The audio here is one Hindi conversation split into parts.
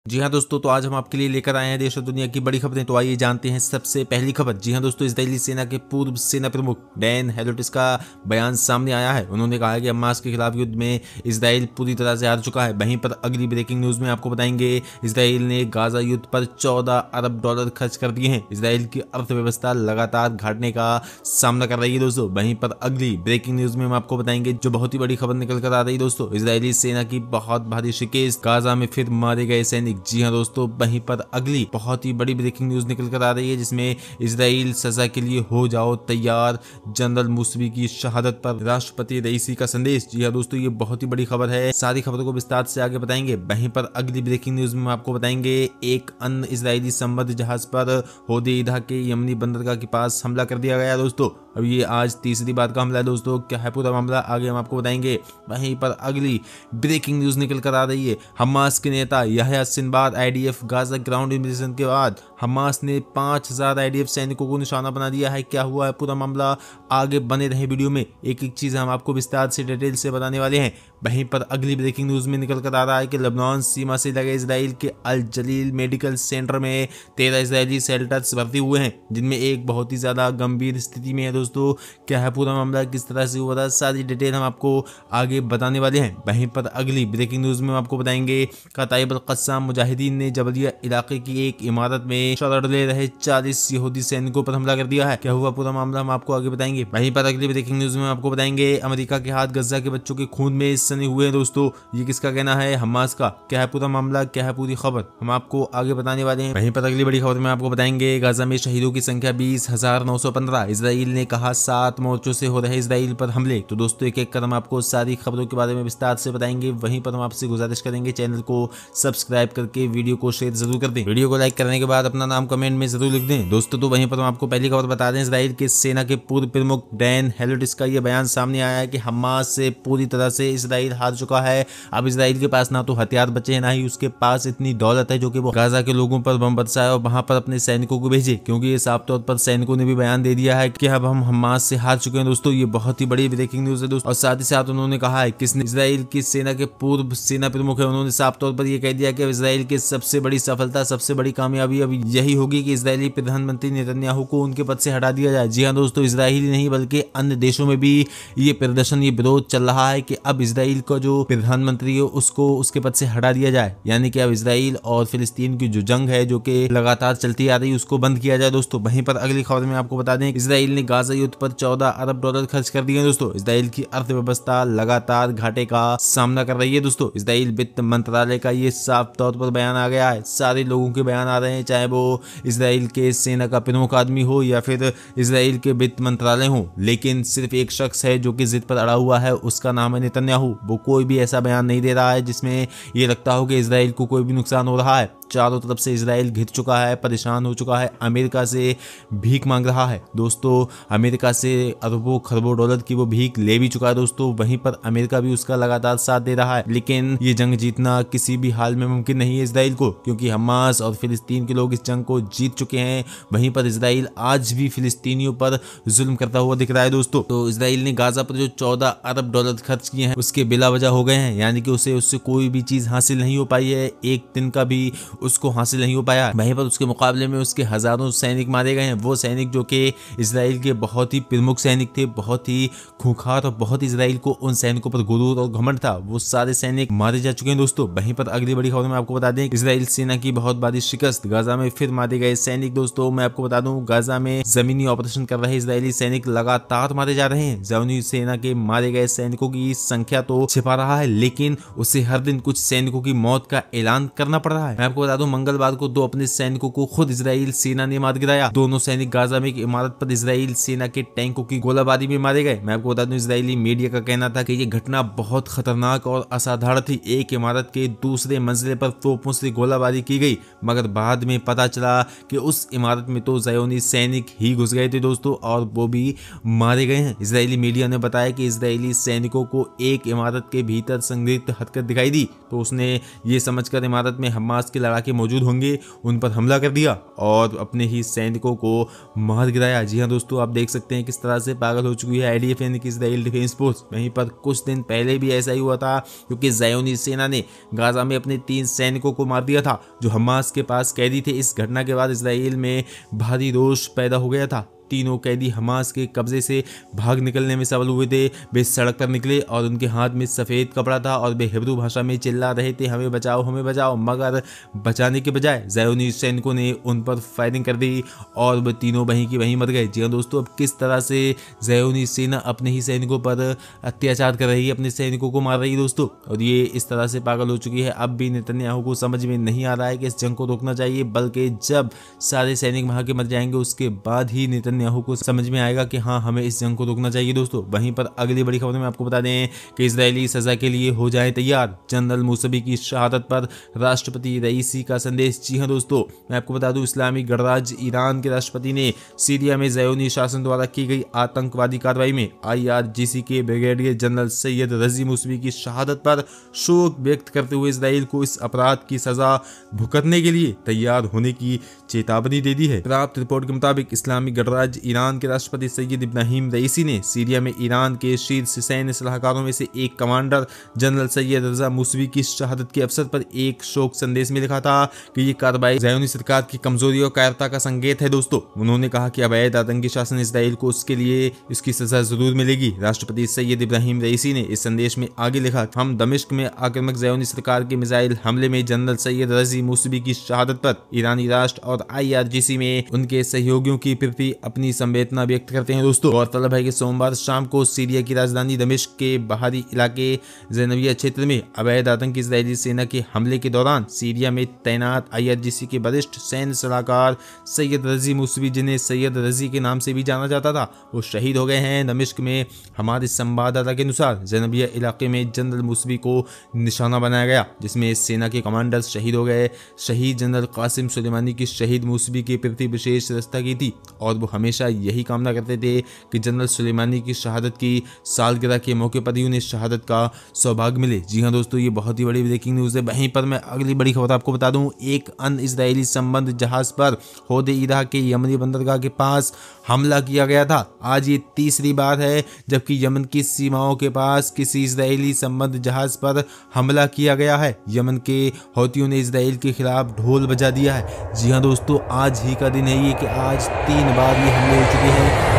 जी हाँ दोस्तों, तो आज हम आपके लिए लेकर आए हैं देश और दुनिया की बड़ी खबरें। तो आइए जानते हैं सबसे पहली खबर। जी हाँ दोस्तों, इजरायली सेना के पूर्व सेना प्रमुख डैन हेलोटिस का बयान सामने आया है। उन्होंने कहा है कि हमास के खिलाफ युद्ध में इजराइल पूरी तरह से हार चुका है। वहीं पर अगली ब्रेकिंग न्यूज में आपको बताएंगे, इजराइल ने गाजा युद्ध पर $14 अरब खर्च कर दिए हैं। इजराइल की अर्थव्यवस्था लगातार घाटने का सामना कर रही है दोस्तों। वहीं पर अगली ब्रेकिंग न्यूज में हम आपको बताएंगे जो बहुत ही बड़ी खबर निकल कर आ रही है दोस्तों, इजरायली सेना की बहुत भारी शिकस्त, गाजा में फिर मारे गए सैनिक। जी हाँ दोस्तों, वहीं पर अगली बहुत ही बड़ी ब्रेकिंग न्यूज निकल कर आ रही है जिसमें इजराइल सजा के लिए हो जाओ तैयार, जनरल मुसवी की शहादत पर राष्ट्रपति रईसी का संदेश। जी हाँ दोस्तों, ये बहुत ही बड़ी खबर है। सारी खबरों को विस्तार से आगे बताएंगे। वहीं पर अगली ब्रेकिंग न्यूज में आपको बताएंगे, एक अन्य इजरायली संबद्ध जहाज पर होदेइदा के यमनी बंदरगाह के पास हमला कर दिया गया दोस्तों। अब ये आज तीसरी बार का हमला है दोस्तों। क्या है पूरा मामला, आगे हम आपको बताएंगे। वहीं पर अगली ब्रेकिंग न्यूज निकल कर आ रही है, हमास के नेता यहया Sinwar IDF Gaza ground invasion के बाद हमास ने 5000 आईडीएफ सैनिकों को निशाना बना दिया है। क्या हुआ है पूरा मामला, आगे बने रहे वीडियो में, एक एक चीज हम आपको विस्तार से डिटेल से बताने वाले हैं। वहीं पर अगली ब्रेकिंग न्यूज में निकल कर आ रहा है कि लेबनान सीमा से लगे इजराइल के अल जलील मेडिकल सेंटर में 13 इजरायली शेल्टर्स भर्ती हुए हैं, जिनमें एक बहुत ही ज्यादा गंभीर स्थिति में है दोस्तों। क्या है पूरा मामला, किस तरह से हुआ था, सारी डिटेल हम आपको आगे बताने वाले हैं। वहीं पर अगली ब्रेकिंग न्यूज में हम आपको बताएंगे, कताइब अल कस्साम मुजाहिदीन ने जबलिया इलाके की एक इमारत में शरण ले रहे 40 यहूदी सैनिकों पर हमला कर दिया है। क्या हुआ पूरा मामला, हम आपको आगे बताएंगे। वहीं पर अगली ब्रेकिंग न्यूज में आपको बताएंगे, अमेरिका के हाथ गजा के बच्चों के खून में सने हुए हैं दोस्तों। ये किसका कहना है, हमास का। क्या है पूरा मामला, क्या है पूरी खबर, हम आपको आगे बताने वाले हैं। वहीं पर अगली बड़ी खबर में आपको बताएंगे, गाजा में शहीदों की संख्या 20,915। इजराइल ने कहा 7 मोर्चों से हो रहे इजराइल पर हमले। तो दोस्तों एक एक कर हम आपको सारी खबरों के बारे में विस्तार से बताएंगे। वहीं पर हम आपसे गुजारिश करेंगे, चैनल को सब्सक्राइब करके वीडियो को शेयर जरूर कर दें। वीडियो को लाइक करने के बाद अपना नाम कमेंट में जरूर लिख दें दोस्तों। तो वहीं पर हम आपको पहली खबर बता दें, इजराइल के सेना के पूर्व प्रमुख डैन हेलोटिस का यह बयान सामने आया है कि हमास से पूरी तरह से इजराइल हार चुका है। अब इजराइल के पास ना तो हथियार बचे हैं, ना ही उसके पास इतनी दौलत है जो कि वो गाजा के लोगों पर बम बरसाए और वहां पर अपने सैनिकों को भेजे, क्योंकि ये साफ तौर पर सैनिकों ने भी बयान दे दिया है कि अब हम हमास से हार चुके हैं दोस्तों। ये बहुत ही बड़ी ब्रेकिंग न्यूज है दोस्तों। और साथ ही साथ उन्होंने कहा है, किसने, इजराइल की सेना के पूर्व सेना प्रमुख है, उन्होंने साफ तौर पर यह कह दिया कि इजराइल की सबसे बड़ी सफलता, सबसे बड़ी कामयाबी अब यही होगी कि इजरायली प्रधानमंत्री नेतन्याहू को उनके पद से हटा दिया जाए। जी हाँ दोस्तों, इजराइल ही नहीं बल्कि अन्य देशों में भी ये प्रदर्शन, ये विरोध चल रहा है कि अब इजराइल का जो प्रधानमंत्री है उसको उसके पद से हटा दिया जाए, यानी कि अब इजराइल और फिलिस्तीन की जो जंग है जो कि लगातार चलती आ रही है उसको बंद किया जाए दोस्तों। वहीं पर अगली खबर में आपको बता दें, इजराइल ने गाजा युद्ध पर $14 अरब खर्च कर दिए दोस्तों। इजराइल की अर्थव्यवस्था लगातार घाटे का सामना कर रही है दोस्तों। इजराइल वित्त मंत्रालय का ये साफ तौर पर बयान आ गया है। सारे लोगों के बयान आ रहे हैं, चाहे वो इजराइल के सेना का प्रमुख आदमी हो या फिर इजराइल के वित्त मंत्रालय हो, लेकिन सिर्फ एक शख्स है जो कि जिद पर अड़ा हुआ है, उसका नाम है नेतन्याहू। वो कोई भी ऐसा बयान नहीं दे रहा है जिसमें ये लगता हो कि इजराइल को कोई भी नुकसान हो रहा है। चारों तरफ से इजराइल घिर चुका है, परेशान हो चुका है, अमेरिका से भीख मांग रहा है दोस्तों। अमेरिका से अरबों खरबों डॉलर की वो भीख ले भी चुका है दोस्तों। वहीं पर अमेरिका भी उसका लगातार साथ दे रहा है, लेकिन ये जंग जीतना किसी भी हाल में मुमकिन नहीं है इजराइल को, क्योंकि हमास और फिलिस्तीन के लोग इस जंग को जीत चुके हैं। वहीं पर इजराइल आज भी फिलिस्तीनियों पर जुल्म करता हुआ दिख रहा है दोस्तों। तो इजराइल ने गाजा पर जो $14 अरब खर्च किए हैं उसके बिला वजह हो गए हैं, यानी कि उससे कोई भी चीज हासिल नहीं हो पाई है, एक दिन का भी उसको हासिल नहीं हो पाया। वहीं पर उसके मुकाबले में उसके हजारों सैनिक मारे गए हैं। वो सैनिक जो कि इजराइल के बहुत ही प्रमुख सैनिक थे, बहुत ही खूंखार और बहुत इजराइल को उन सैनिकों पर गुरूर और घमंड था, वो सारे सैनिक मारे जा चुके हैं दोस्तों। वहीं पर अगली बड़ी खबर में आपको बता दें, इजराइल सेना की बहुत बड़ी शिकस्त, गाजा में फिर मारे गए सैनिक दोस्तों। मैं आपको बता दूं, गाजा में जमीनी ऑपरेशन कर रहे इजरायली सैनिक लगातार मारे जा रहे हैं। जमीनी सेना के मारे गए सैनिकों की संख्या तो छिपा रहा है, लेकिन उसे हर दिन कुछ सैनिकों की मौत का ऐलान करना पड़ रहा है। मैं आपको बता दूं, मंगलवार को 2 अपने सैनिकों को खुद इजराइल सेना ने मार गिराया। दोनों सैनिक गाजा में एक इमारत पर इजराइल सेना के टैंकों की गोलाबारी में मारे गए। मैं आपको बता दूं, इजरायली मीडिया का कहना था कि यह घटना बहुत खतरनाक और असाधारण थी। एक इमारत के दूसरे मंजिले पर तोपों से गोलाबारी की गई, मगर बाद में पता चला कि उस इमारत में तो ज़ायोनी सैनिक ही घुस गए थे दोस्तों, और वो भी मारे गए हैं। इजरायली मीडिया ने बताया कि इजरायली सैनिकों को एक इमारत के भीतर संदिग्ध हरकत दिखाई दी, तो उसने ये समझकर इमारत में हमास की लड़ाई लड़ाके मौजूद होंगे उन पर हमला कर दिया और अपने ही सैनिकों को मार गिराया। जी हाँ दोस्तों, आप देख सकते हैं किस तरह से पागल हो चुकी है IDF यानी कि इजराइल डिफेंस फोर्स। वहीं पर कुछ दिन पहले भी ऐसा ही हुआ था, क्योंकि ज़ायोनी सेना ने गाजा में अपने 3 सैनिकों को मार दिया था जो हमास के पास कैदी थे। इस घटना के बाद इजराइल में भारी रोष पैदा हो गया था। तीनों कैदी हमास के कब्जे से भाग निकलने में सफल हुए थे। वे सड़क पर निकले और उनके हाथ में सफ़ेद कपड़ा था और वे हिब्रू भाषा में चिल्ला रहे थे, हमें बचाओ हमें बचाओ। मगर बचाने के बजाय ज़ायोनी सैनिकों ने उन पर फायरिंग कर दी और वे तीनों वहीं की वहीं मर गए। जी हाँ दोस्तों, अब किस तरह से ज़ायोनी सेना अपने ही सैनिकों पर अत्याचार कर रही है, अपने सैनिकों को मार रही है दोस्तों, और ये इस तरह से पागल हो चुकी है। अब भी नेतन्याहू को समझ में नहीं आ रहा है कि इस जंग को रोकना चाहिए, बल्कि जब सारे सैनिक वहाँ के मर जाएंगे उसके बाद ही नेतन्याहू को समझ में आएगा कि हाँ, हमें इस जंग को रोकना चाहिए दोस्तों। वहीं पर अगली बड़ी खबर में आपको बता दें कि इजरायली सजा के लिए हो जाए तैयार, जनरल मूसवी की शहादत पर राष्ट्रपति रईसी का संदेश। जी हाँ दोस्तों, मैं आपको बता दूं इस्लामी गणराज्य ईरान के राष्ट्रपति ने सीरिया में ज़ायोनी शासन द्वारा की गई आतंकवादी कार्रवाई में IRGC के ब्रिगेडियर जनरल सैयद रजी मूसवी की शहादत पर शोक व्यक्त करते हुए इजराइल को इस अपराध की सजा भुगतने के लिए तैयार होने की चेतावनी दे दी है। प्राप्त रिपोर्ट के मुताबिक इस्लामी गणराज्य ईरान के राष्ट्रपति सैयद इब्राहिम रईसी ने सीरिया में ईरान के शीर्ष सैन्य सलाहकारों में से एक कमांडर जनरल सैयद रजा मूसवी की शहादत के अवसर पर एक शोक संदेश में लिखा था कि ये कार्रवाई ज़ायोनी सरकार की कमजोरी और कायरता का संकेत है दोस्तों। उन्होंने कहा कि अवैध आतंकी शासन इजराइल को उसके लिए इसकी सजा जरूर मिलेगी। राष्ट्रपति सैयद इब्राहिम रईसी ने इस संदेश में आगे लिखा, हम दमिश्क में आक्रामक ज़ायोनी सरकार के मिसाइल हमले में जनरल सैयद रजी मूसवी की शहादत पर ईरानी राष्ट्र और IRGC में उनके सहयोगियों की प्रति अपनी संवेदना व्यक्त करते हैं दोस्तों। गौरतलब है कि सोमवार शाम को सीरिया की राजधानी दमिश्क के बाहरी इलाके ज़ैनविया क्षेत्र में अवैध आतंकी इजरायली सेना के हमले के दौरान सीरिया में तैनात IRGC के वरिष्ठ सैन्य सलाहकार सैयद रजी मूसवी, जिन्हें सैयद रजी के नाम से भी जाना जाता था, वो शहीद हो गए हैं। दमिश्क में हमारे संवाददाता के अनुसार ज़ैनविया इलाके में जनरल मूसवी को निशाना बनाया गया, जिसमें सेना के कमांडर शहीद हो गए। शहीद जनरल कासिम सुलेमानी की शहीद मूसवी के प्रति विशेष श्रद्धा की थी और वो हमेशा यही कामना करते थे कि जनरल सुलेमानी की शहादत की सालगिरह के मौके पर ही उन्हें शहादत का सौभाग्य मिले। जी हाँ दोस्तों, ये बहुत ही बड़ी ब्रेकिंग न्यूज़ है। वहीं पर मैं अगली बड़ी खबर आपको बता दूं, एक अन्य इजरायली संबंध जहाज पर होदेइदा के यमनी बंदरगाह के पास हमला किया गया था। आज ये तीसरी बार है जबकि यमन की सीमाओं के पास किसी इजरायली संबंध जहाज पर हमला किया गया है। यमन के हौतियों ने इजराइल के खिलाफ ढोल बजा दिया है। जी हाँ दोस्तों, आज ही का दिन है ये कि आज 3 बार ये हमले हो चुके हैं।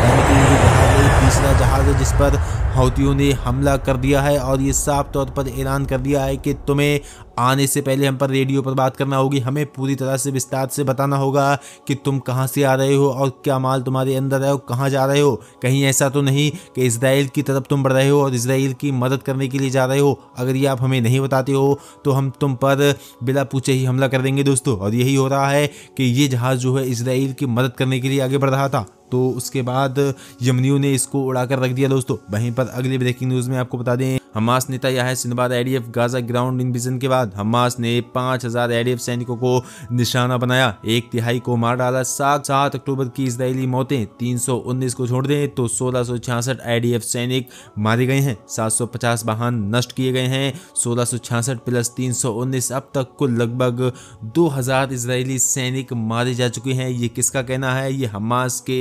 तीसरा जहाज है जिस पर हौतियों ने हमला कर दिया है और ये साफ तौर पर ऐलान कर दिया है कि तुम्हें आने से पहले हम पर रेडियो पर बात करना होगी, हमें पूरी तरह से विस्तार से बताना होगा कि तुम कहां से आ रहे हो और क्या माल तुम्हारे अंदर है और कहां जा रहे हो। कहीं ऐसा तो नहीं कि इजराइल की तरफ तुम बढ़ रहे हो और इजराइल की मदद करने के लिए जा रहे हो। अगर ये आप हमें नहीं बताते हो तो हम तुम पर बिना पूछे ही हमला कर देंगे दोस्तों। और यही हो रहा है कि ये जहाज़ जो है इजराइल की मदद करने के लिए आगे बढ़ रहा था, तो उसके बाद यमनियों ने इसको उड़ाकर रख दिया दोस्तों। वहीं पर अगली ब्रेकिंग न्यूज़ में आपको बता दें, हमास नेता Yahya Sinwar IDF Gaza ground invasion के बाद हमास ने 5000 IDF सैनिकों को निशाना बनाया, 1/3 को मार डाला। 7 अक्टूबर की इजरायली मौतें 319 को छोड़ दें तो 1666 IDF सैनिक मारे गए हैं, 750 वाहन नष्ट किए गए हैं। 1666 प्लस 319, अब तक कुल लगभग 2000 इजरायली सैनिक मारे जा चुके हैं। ये किसका कहना है? ये हमास के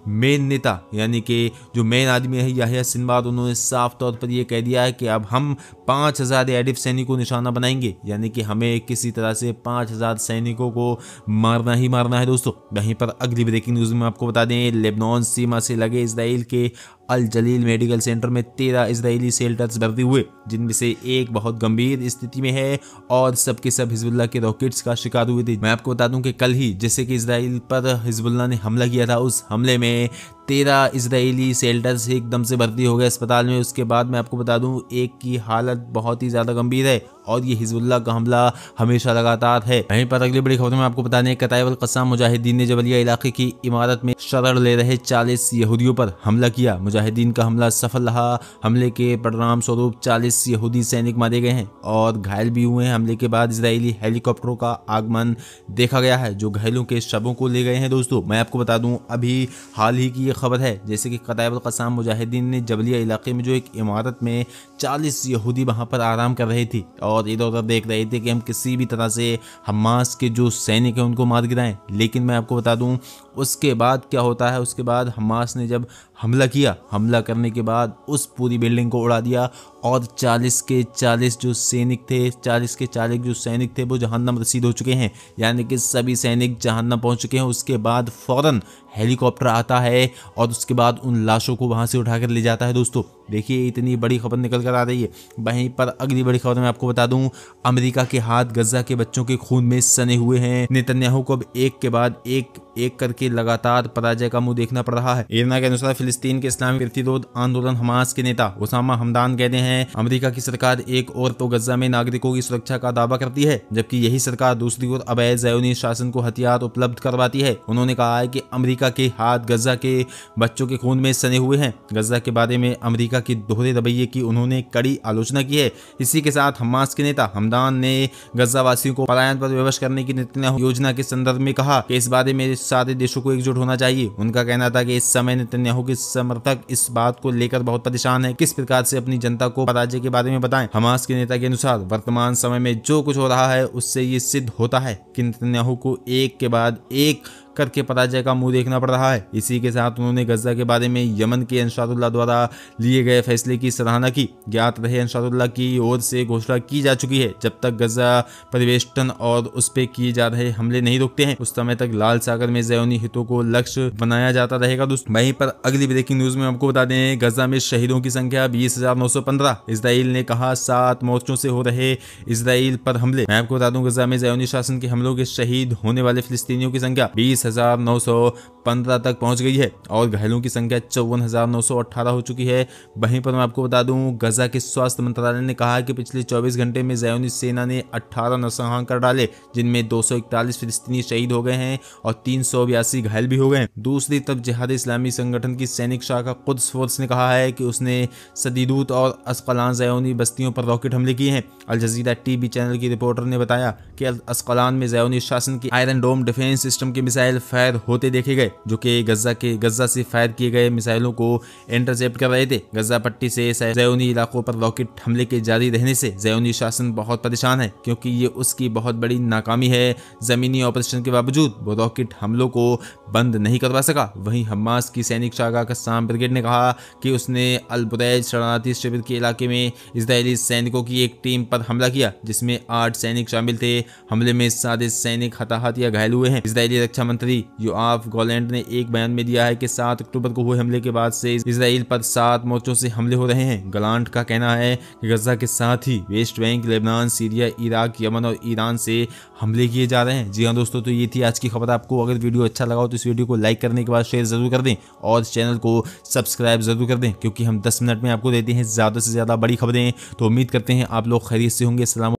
मेन नेता यानी कि जो मेन आदमी है याहिया सिनवार, उन्होंने साफ तौर पर यह कह दिया है कि अब हम 5000 IDF सैनिकों को निशाना बनाएंगे, यानी कि हमें किसी तरह से 5000 सैनिकों को मारना ही मारना है दोस्तों। वहीं पर अगली ब्रेकिंग न्यूज़ में आपको बता दें, लेबनान सीमा से लगे इजराइल के अल जलील मेडिकल सेंटर में 13 इजरायली सेल्टर्स भर्ती हुए, जिनमें से एक बहुत गंभीर स्थिति में है और सबके सब हिजबुल्लाह के रॉकेट्स का शिकार हुए थे। मैं आपको बता दूं कि कल ही जैसे कि इजराइल पर हिजबुल्लाह ने हमला किया था, उस हमले में 13 इजरायली सेल्टर्स एकदम से भर्ती हो गए अस्पताल में। उसके बाद मैं आपको बता दूं एक की हालत बहुत ही ज़्यादा गंभीर है और ये हिजबुल्लाह का हमला हमेशा लगातार है। वहीं पर अगली बड़ी खबर में आपको बता दें, कताइब अल क़स्साम मुजाहिदीन ने जबलिया इलाके की इमारत में शरण ले रहे 40 यहूदियों पर हमला किया। मुजाहिदीन का हमला सफल रहा। हमले के परिणाम स्वरूप 40 यहूदी सैनिक मारे गए हैं और घायल भी हुए हैं। हमले के बाद इजरायली हेलीकॉप्टरों का आगमन देखा गया है जो घायलों के शवों को ले गए हैं दोस्तों। मैं आपको बता दूं अभी हाल ही की खबर है, जैसे कि कताइब कसाम मुजाहिदीन ने जबलिया इलाके में जो एक इमारत में 40 यहूदी वहां पर आराम कर रहे थे और इधर उधर देख रहे थे कि हम किसी भी तरह से हमास के जो सैनिक हैं उनको मार गिराएं। लेकिन मैं आपको बता दूं उसके बाद क्या होता है, उसके बाद हमास ने जब हमला किया, हमला करने के बाद उस पूरी बिल्डिंग को उड़ा दिया और 40 के 40 जो सैनिक थे, 40 के 40 जो सैनिक थे वो जहन्नम रसीद हो चुके हैं, यानी कि सभी सैनिक जहन्नम पहुंच चुके हैं। उसके बाद फौरन हेलीकॉप्टर आता है और उसके बाद उन लाशों को वहां से उठाकर ले जाता है। दोस्तों देखिए इतनी बड़ी खबर निकल कर आ रही है। वहीं पर अगली बड़ी खबर मैं आपको बता दूं, अमेरिका के हाथ गजा के बच्चों के खून में सने हुए हैं। नेतन्याहू को अब एक के बाद एक करके लगातार पराजय का मुंह देखना पड़ रहा है। इरना के अनुसार फिलिस्तीन के इस्लामी प्रतिरोध आंदोलन हमास के नेता उसामा हमदान कहते हैं, अमेरिका की सरकार एक ओर तो गजा में नागरिकों की सुरक्षा का दावा करती है, जबकि यही सरकार दूसरी ओर अवैध ज़ायोनी शासन को हथियार उपलब्ध करवाती है। उन्होंने कहा है कि अमेरिका के हाथ गजा के बच्चों के खून में सने हुए हैं। गजा के बारे में अमेरिका की दोहरे रवैये की उन्होंने कड़ी आलोचना की है। इसी के साथ हमास के नेता हमदान ने गजा वासियों को पलायन पर विवश करने की नेतन्याहू योजना के संदर्भ में कहा कि इस बारे में सारे देशों को एकजुट होना चाहिए। उनका कहना था कि इस समय नेतन्याहू के समर्थक इस बात को लेकर बहुत परेशान है, किस प्रकार से अपनी जनता को पराजय के बारे में बताएं। हमास के नेता के अनुसार वर्तमान समय में जो कुछ हो रहा है उससे ये सिद्ध होता है कि नेतन्याहू को एक के बाद एक करके पराजय का मुंह देखना पड़ रहा है। इसी के साथ उन्होंने गजा के बारे में यमन के अंसारुल्लाह द्वारा लिए गए फैसले की सराहना की। ज्ञात रहे अंसारुल्लाह की ओर से घोषणा की जा चुकी है, जब तक गजा परिवेष्टन और उस पर किए जा रहे हमले नहीं रुकते हैं उस समय तक लाल सागर में ज़ायोनी हितों को लक्ष्य बनाया जाता रहेगा। दोस्तों वहीं पर अगली ब्रेकिंग न्यूज में आपको बता दें, गजा में शहीदों की संख्या 20,915। इसराइल ने कहा 7 मोर्चों से हो रहे इसराइल पर हमले। मैं आपको बता दूं गजा में ज़ायोनी शासन के हमलों के शहीद होने वाले फिलिस्तीनियों की संख्या 20,915 तक पहुंच गई है और घायलों की संख्या 54,918 हो चुकी है। वहीं पर मैं आपको बता दूं गजा के स्वास्थ्य मंत्रालय ने कहा कि पिछले 24 घंटे में ज़ायोनी सेना ने 18 नरसंहार कर डाले, जिनमें 241 फिलिस्तीनी शहीद हो गए हैं और 382 घायल भी हो गए हैं। दूसरी तरफ जिहाद इस्लामी संगठन की सैनिक शाखा कुद्स फोर्स ने कहा है कि उसने सदीदूत और अस्कलान ज़ायोनी बस्तियों पर रॉकेट हमले किए हैं। अल जजीरा टीवी चैनल की रिपोर्टर ने बताया कि अस्कलान में ज़ायोनी शासन की आयरन डोम डिफेंस सिस्टम के मिसाइल फायर होते देखे गए, जो कि गजा से फायर किए गए मिसाइलों को इंटरसेप्ट कर रहे थे। गजा पट्टी से ज़ायोनी इलाकों पर रॉकेट हमले के जारी रहने से ज़ायोनी शासन बहुत परेशान है, क्योंकि ये उसकी बहुत बड़ी नाकामी है। जमीनी ऑपरेशन के बावजूद वो रॉकेट हमलों को बंद नहीं करवा सका। वहीं हमास की सैनिक शाखा कस्साम ब्रिगेड ने कहा कि उसने अल बुरैज शरणार्थी शिविर के इलाके में इजरायली सैनिकों की एक टीम पर हमला किया, जिसमें 8 सैनिक शामिल थे। हमले में सारे सैनिक हताहत या घायल हुए हैं। इजरायली रक्षा मंत्री योआफ गॉलैंड ने एक बयान में दिया है कि 7 अक्टूबर को हुए हमले के बाद से इजराइल पर 7 मोर्चों से हमले हो रहे हैं। गॉलैंड का कहना है कि गजा के साथ ही West Bank, Lebanon, Syria, Iraq, Yemen और ईरान से हमले किए जा रहे हैं। जी हाँ दोस्तों, तो ये थी आज की खबर। आपको अगर वीडियो अच्छा लगा हो तो इस वीडियो को लाइक करने के बाद शेयर जरूर कर दें और चैनल को सब्सक्राइब जरूर कर दें, क्योंकि हम 10 मिनट में आपको देते हैं ज़्यादा से ज़्यादा बड़ी खबरें। तो उम्मीद करते हैं आप लोग खैरियत से होंगे। सलाम।